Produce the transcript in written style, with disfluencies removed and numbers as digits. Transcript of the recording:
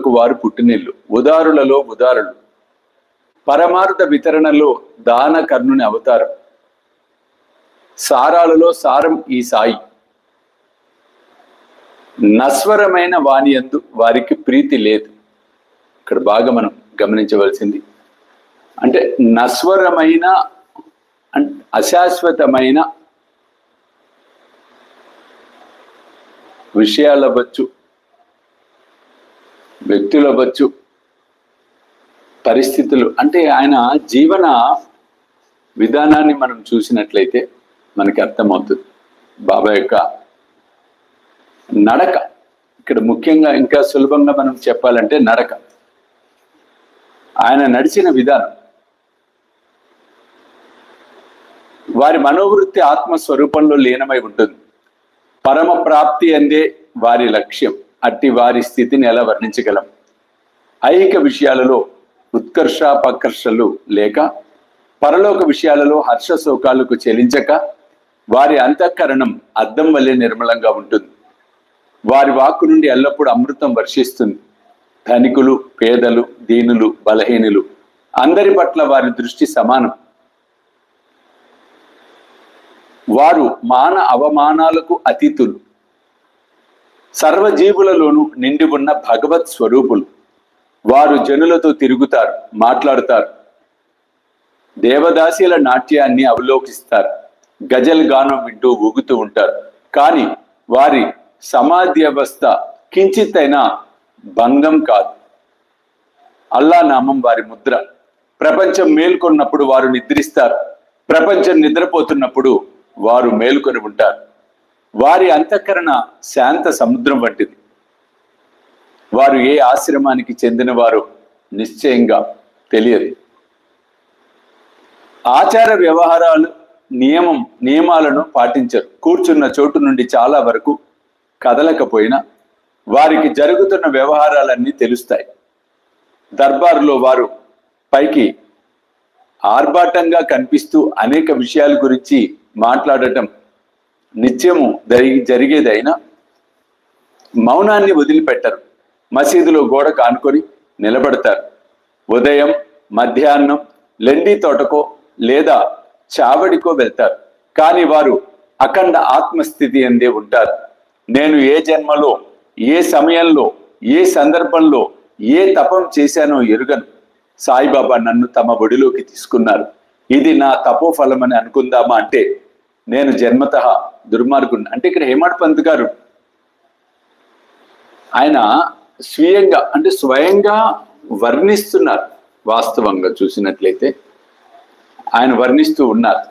అందుకు వారు పుట్టినిల్లు. ఉదారులలో ఉదారులు, పరమార్థ వితరణలో దాన కర్ణుని అవతారం, సారాలలో సారం ఈ సాయి. నస్వరమైన వాని యందు వారికి ప్రీతి లేదు. ఇక్కడ బాగా మనం గమనించవలసింది అంటే నస్వరమైన అశాశ్వతమైన విషయాలవచ్చు, వ్యక్తులవచ్చు, పరిస్థితులు. అంటే ఆయన జీవన విధానాన్ని మనం చూసినట్లయితే మనకి అర్థమవుతుంది. బాబా యొక్క నడక ఇక్కడ ముఖ్యంగా, ఇంకా సులభంగా మనం చెప్పాలంటే నడక, ఆయన నడిచిన విధానం, వారి మనోవృత్తి ఆత్మస్వరూపంలో లీనమై ఉంటుంది. పరమ ప్రాప్తి అందే వారి లక్ష్యం. అట్టి వారి స్థితిని ఎలా వర్ణించగలం? ఐహిక విషయాలలో ఉత్కర్షాపకర్షలు లేక, పరలోక విషయాలలో హర్ష శోకాలకు చెలించక, వారి అంతఃకరణం అద్దం వల్లే నిర్మలంగా ఉంటుంది. వారి వాక్కు నుండి ఎల్లప్పుడూ అమృతం వర్షిస్తుంది. ధనికులు, పేదలు, దీనులు, బలహీనులు అందరి పట్ల వారి దృష్టి సమానం. వారు మాన అవమానాలకు అతీతులు. సర్వజీవులలోనూ నిండి ఉన్న భగవత్ స్వరూపులు. వారు జనులతో తిరుగుతారు, మాట్లాడుతారు, దేవదాసీల నాట్యాన్ని అవలోకిస్తారు, గజల్ గానం వింటూ ఊగుతూ ఉంటారు. కానీ వారి సమాధి అవస్థ కించిత్తైనా భంగం కాదు. అల్లా నామం వారి ముద్ర. ప్రపంచం మేల్కొన్నప్పుడు వారు నిద్రిస్తారు, ప్రపంచం నిద్రపోతున్నప్పుడు వారు మేలుకొని ఉంటారు. వారి అంతఃకరణ శాంత సముద్రం వంటిది. వారు ఏ ఆశ్రమానికి చెందిన వారు నిశ్చయంగా తెలియదు. ఆచార వ్యవహారాలు నియమాలను పాటించరు. కూర్చున్న చోటు నుండి చాలా వరకు కదలకపోయినా వారికి జరుగుతున్న వ్యవహారాలన్నీ తెలుస్తాయి. దర్బారులో వారు పైకి ఆర్భాటంగా కనిపిస్తూ అనేక విషయాల గురించి మాట్లాడటం నిత్యము జరిగేదైనా మౌనాన్ని వదిలిపెట్టరు. మసీదులో గోడ కానుకొని నిలబడతారు. ఉదయం, మధ్యాహ్నం లెండి తోటకో లేదా చావడికో వెళ్తారు. కానీ వారు అఖండ ఆత్మస్థితి అందే ఉంటారు. నేను ఏ జన్మలో, ఏ సమయంలో, ఏ సందర్భంలో ఏ తపం చేశానో ఎరుగను. సాయిబాబా నన్ను తమ ఒడిలోకి తీసుకున్నారు. ఇది నా తపోఫలం అని అనుకుందామా అంటే నేను జన్మతః దుర్మార్గుడిని. అంటే ఇక్కడ హేమడ్ పంత్ గారు ఆయన స్వీయంగా అంటే స్వయంగా వర్ణిస్తున్నారు. వాస్తవంగా చూసినట్లయితే ఆయన వర్ణిస్తూ ఉన్నారు.